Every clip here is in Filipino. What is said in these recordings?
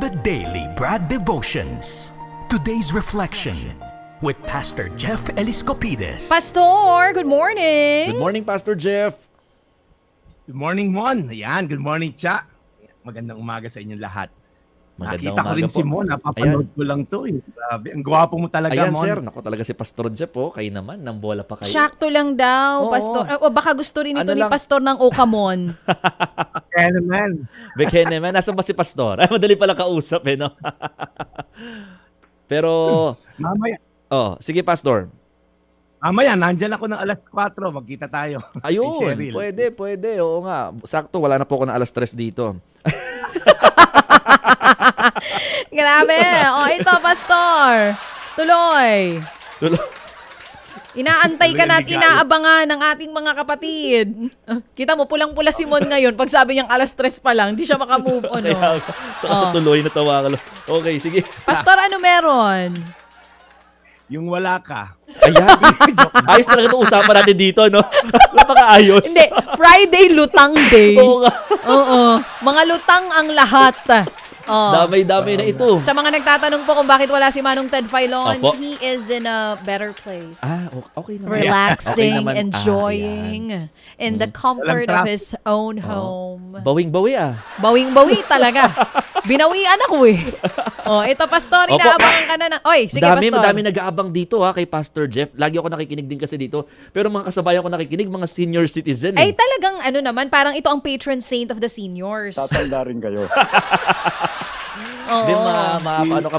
The Daily Brad Devotions. Today's reflection with Pastor Jeff Eliscopides. Pastor, good morning. Good morning, Pastor Jeff. Good morning, Mon. Ayan, good morning, Cha. Magandang umaga sa inyong lahat. Magandang Nakita ko rin umaga si po. Mon. Napapanood ko lang to. Grabe, ang gwapo mo talaga, Ayan, Mon. sir. Naku talaga si Pastor Jeff, po. Kayo naman, nang bola pa kayo. Sakto lang daw, Oo. Pastor. O baka gusto rin ito Ano ni lang? Pastor ng Okamon. Kaya naman. Bekhen naman. Nasaan ba si Pastor? Ay, madali pala kausap, no? Pero, Mamaya, sige, Pastor. nandyan ako ng alas 4. Magkita tayo. Kay Ayun, Cheryl. pwede. Oo nga. Sakto, wala na po ako ng alas 3 dito. Grabe. O ito, Pastor. Tuloy. Inaantay ka na at inaabangan ng ating mga kapatid. Kita mo, pulang-pula si Mon ngayon. Pag sabi niyang alas 3 pa lang, hindi siya makamove on. Kaya, sa tuloy, natawa ka lang. Okay, sige. Pastor, ano meron? Yung wala ka. Ayan. Ayos talaga itong usapan natin dito, no? Napaka-ayos. Hindi, Friday lutang day. Oo nga. Oo. Mga lutang ang lahat. Oh. Damay-damay na ito. Sa mga nagtatanong po kung bakit wala si Manong Ted Filon, Opo. he is in a better place. Okay naman. Relaxing, Okay naman. enjoying, in the comfort of Walang his own home. Bawing-bawi Bawing-bawi talaga. Binawian ako eh. Oh, ito Pastor, Opo. inaabangan ka na. Oy, sige Pastor. Dami nag-aabang dito kay Pastor Jeff. Lagi ako nakikinig din kasi dito. Pero mga kasabayan ko nakikinig, mga senior citizen. Ay talagang ano naman, parang ito ang patron saint of the seniors. Tatanda rin kayo. Oo. Then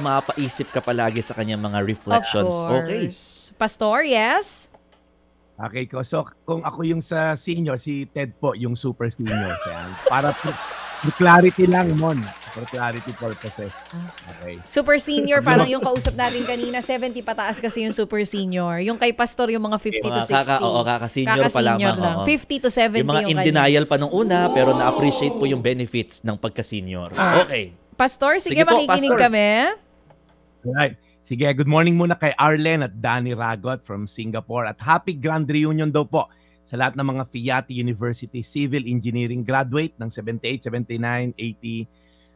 mapaisip ka palagi sa kanyang mga reflections. Of Okay. course. Pastor, yes? Okay ko. So, kung ako yung sa senior, si Ted po, yung super senior. Para for clarity lang, Mon. For clarity purposes. Okay. Super senior, parang yung kausap natin kanina, 70 pataas kasi yung super senior. Yung kay Pastor, yung mga 50 to 60. Kaka-senior pa Kaka-senior lamang. lang. 50 to 70 yung mga in kanya. denial pa nung una, pero na-appreciate po yung benefits ng pagka-senior. Okay. Pastor, sige Sige po, makikinig Pastor. kami. Alright. Sige, good morning muna kay Arlen at Danny Ragot from Singapore. At happy grand reunion daw po sa lahat ng mga FIATI University Civil Engineering graduate ng 78, 79, 80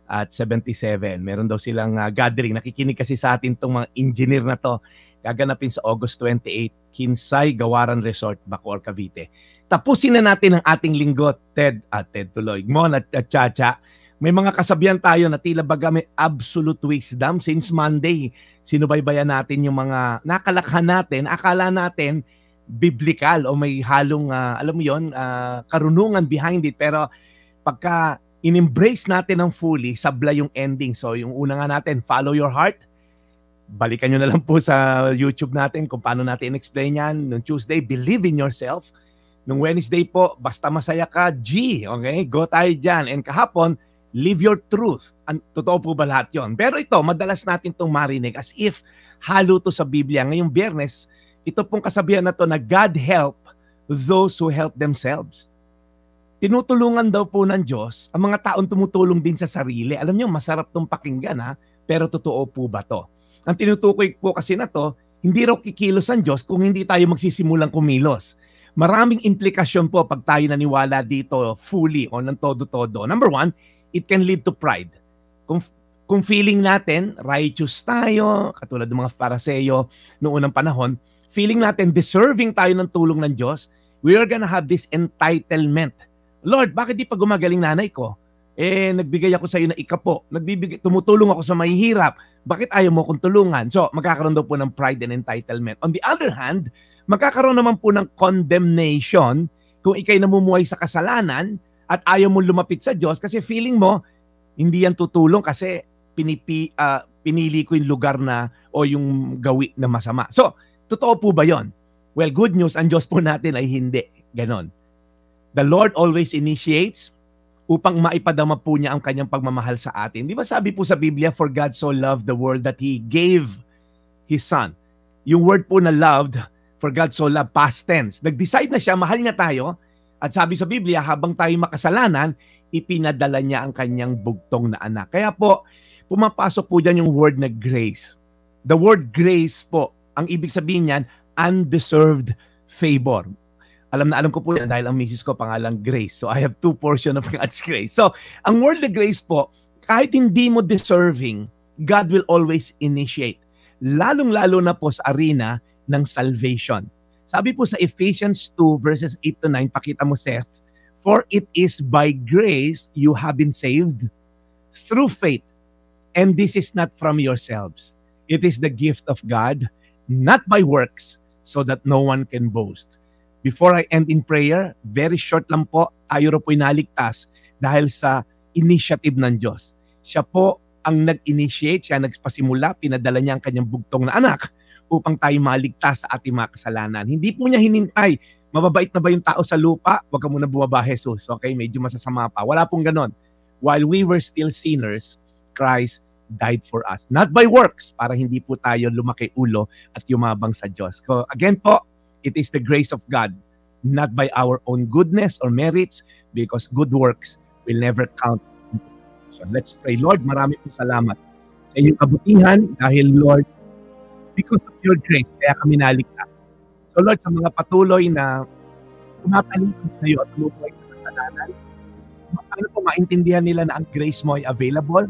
at 77. Meron daw silang gathering. Nakikinig kasi sa atin itong mga engineer na to. Gaganapin sa August 28, Kinsay Gawaran Resort, Bacoor, Cavite. Tapusin na natin ang ating linggo, Ted tuloy. Mon at Chacha. May mga kasabihan tayo na tila baga may absolute wisdom. Since Monday, sinubaybayan natin yung mga nakalakhan natin. Akala natin biblical o may halong, alam mo yon, karunungan behind it. Pero pagka in-embrace natin ng fully, sabla yung ending. So yung una nga natin, follow your heart. Balikan nyo na lang po sa YouTube natin kung paano natin in-explain yan. Noong Tuesday, believe in yourself. Noong Wednesday po, basta masaya ka, G. Okay, go tayo dyan. And kahapon, live your truth. Totoo po ba lahat yon? Pero ito, madalas natin itong marinig as if halo to sa Biblia. Ngayong Biyernes, ito pong kasabihan na to na God help those who help themselves. Tinutulungan daw po ng Diyos ang mga taong tumutulong din sa sarili. Alam niyo, masarap tong pakinggan pero totoo po ba to? Ang tinutukoy po kasi na to, hindi raw kikilos ang Diyos kung hindi tayo magsisimulang kumilos. Maraming implikasyon po pag tayo naniwala dito fully o ng todo-todo. Number one, it can lead to pride. Kung feeling natin, righteous tayo, katulad ng mga Pariseo noong unang panahon, feeling natin deserving tayo ng tulong ng Diyos, we are gonna have this entitlement. Lord, bakit di pa gumagaling nanay ko? Nagbigay ako sa iyo ng ikapo. Tumutulong ako sa mahihirap. Bakit ayaw mo kong tulungan? So, magkakaroon daw po ng pride and entitlement. On the other hand, magkakaroon naman po ng condemnation kung ikay namumuhay sa kasalanan at ayaw mo lumapit sa Diyos kasi feeling mo, hindi yan tutulong kasi pinili ko yung lugar na o yung gawi na masama. So, totoo po ba yon? Well, good news, ang Diyos po natin ay hindi. Ganon. The Lord always initiates upang maipadama po niya ang kanyang pagmamahal sa atin. Di ba sabi po sa Biblia, for God so loved the world that He gave His Son. Yung word po na loved, for God so loved, past tense. Nag-decide na siya, mahal niya tayo. At sabi sa Biblia, habang tayo makasalanan, ipinadala niya ang kanyang bugtong na anak. Kaya po, pumapasok po dyan yung word na grace. The word grace po, ang ibig sabihin niyan, undeserved favor. Alam na alam ko po yan dahil ang misis ko pangalang Grace. So I have two portion of God's grace. So ang word na grace po, kahit hindi mo deserving, God will always initiate. Lalong-lalo na po sa arena ng salvation. Sabi po sa Ephesians 2 verses 8 to 9, pakita mo Seth, for it is by grace you have been saved through faith, and this is not from yourselves. It is the gift of God, not by works, so that no one can boast. Before I end in prayer, very short lang po, tayo rin po inaligtas dahil sa initiative ng Diyos. Siya po ang nag-initiate, siya nagpasimula, pinadala niya ang kanyang bugtong na anak upang tayo maligtas sa ating mga kasalanan. Hindi po niya hinintay, mababait na ba yung tao sa lupa? Huwag ka muna bumaba, Jesus. Okay, medyo masasama pa. Wala pong ganon. While we were still sinners, Christ died for us. Not by works, para hindi po tayo lumaki ulo at yumabang sa Diyos. So again po, it is the grace of God, not by our own goodness or merits, because good works will never count. So let's pray. Lord, marami po salamat sa inyong kabutihan dahil, Lord, because of your grace, kaya kami naligtas. So Lord, sa mga patuloy na tumatalingkod sa iyo at tumubuhay sa kasalanan, sana po maintindihan nila na ang grace mo ay available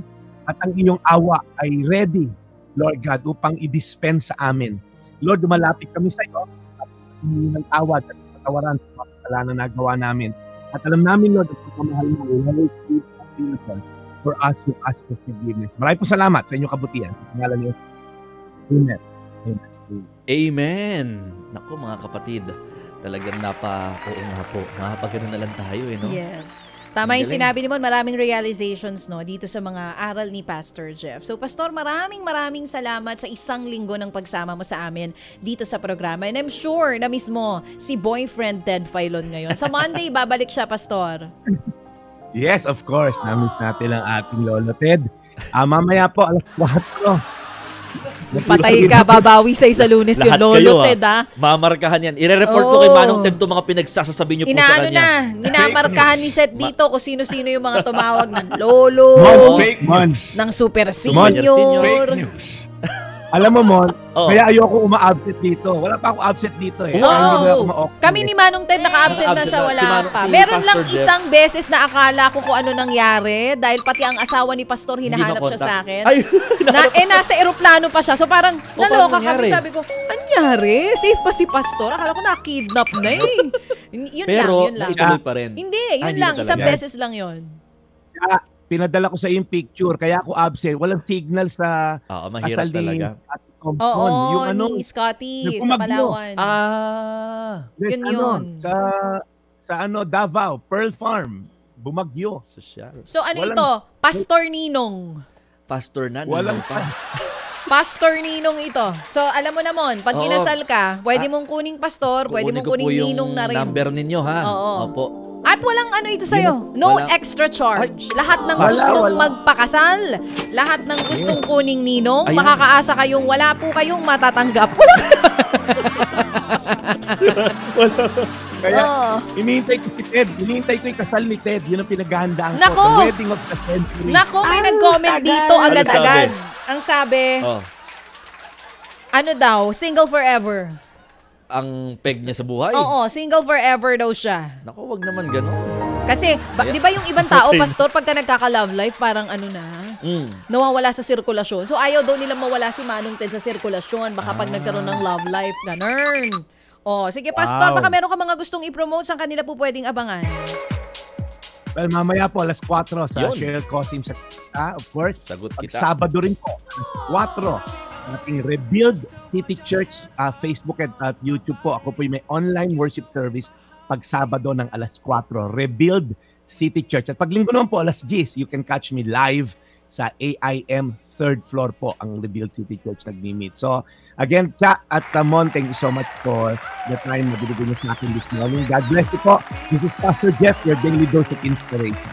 at ang iyong awa ay ready, Lord God, upang i-dispense sa amin. Lord, dumalapit kami sa iyo at humingi ng tawad at patawaran sa mga kasalanan na nagawa namin. At alam namin, Lord, ang pagmamahal mo ay always be available for us who ask for forgiveness. Maraming po salamat sa inyong kabutihan. Sa pangalan niyo. Amen. Amen. Amen! Naku mga kapatid, talagang oo nga po, makapagano na lang tayo no? Yes. Tama yung sinabi ni Mon, maraming realizations no dito sa mga aral ni Pastor Jeff. So Pastor, maraming salamat sa isang linggo ng pagsama mo sa amin dito sa programa. And I'm sure na mismo si boyfriend Ted Filon ngayon. Sa Monday, babalik siya, Pastor. Yes, of course. Namiss natin ang ating Lolo Ted. Mamaya po, alas 4. Patay ka, babawi sa Lunes yung Lolo Ted, ha? Mamarkahan yan. Ire-report ko kay Manong Ted itong mga pinagsasasabi niyo po sa kanya. Minamarkahan ni Seth dito kung sino-sino yung mga tumawag ng Lolo, ng Super Senior. Fake news. Alam mo, Mon, kaya ayoko uma-absent dito. Wala pa ako absent dito eh. Kami ni Manong Ted, naka-absent na siya, wala pa. Meron lang isang beses na akala ko kung ano nangyari dahil pati ang asawa ni Pastor hinahanap siya sa akin. Nasa eroplano pa siya. So parang naloka kami. Sabi ko, anyari? Safe ba si Pastor? Akala ko na-kidnap na eh. Yun lang. Ituloy pa rin. Hindi, yun lang. Isang beses lang yun. Pinadala ko sa yung picture, kaya ako absent. Walang signal sa mahirap talaga. Oo, yung ni Scotty sa Palawan. Yun. Sa Davao, Pearl Farm, bumagyo. Sosyal. So ito? Pastor Ninong. Pastor na. Walang Pastor Ninong ito. So alam mo naman, pag kinasal ka, pwede mong kuning pastor, pwede mong kuning ninong na rin. Number ninyo ha. Opo. At walang ito sa'yo. No extra charge. Lahat ng gustong magpakasal, lahat ng gustong kuning ninong, makakaasa kayong wala po kayong matatanggap. Kaya, inihintay ko si Ted. Inihintay ko yung kasal ni Ted. Yun ang pinaghahandaan ko. Nako! The wedding of the century. Nako, may nag-comment dito agad-agad. Ang sabi, ano daw, single forever. Ang peg niya sa buhay. Oo, single forever daw siya. Naku, wag naman gano'n. Kasi, di ba yung ibang tao, Pastor, pagka nagkaka-love life, parang nawawala sa sirkulasyon. So, ayaw daw nila mawala si Manong Ted sa sirkulasyon. Baka pag nagkaroon ng love life, ganun. Sige, Pastor, baka meron ka mga gustong i-promote, saan kanila po pwedeng abangan? Well, mamaya po, alas 4 sa Cheryl Cosim sa of course. Sagot kita. Sabado rin po, alas 4. Ating Rebuild City Church Facebook at YouTube po. Ako po yung may online worship service pag Sabado ng alas 4. Rebuild City Church. At pag Linggo naman po, alas 10, you can catch me live sa AIM 3rd floor po ang Rebuild City Church nag-meet. So, again, Cha at Mon, thank you so much for the time na binigay niyo sa akin this morning. God bless you po. This is Pastor Jeff, your daily dose of inspiration.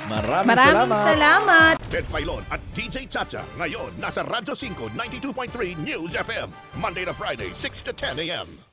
Maraming salamat. Ted Filon at DJ Chacha. Ngayon, nasa Radyo 5, 92.3 News FM. Monday to Friday, 6 to 10 a.m.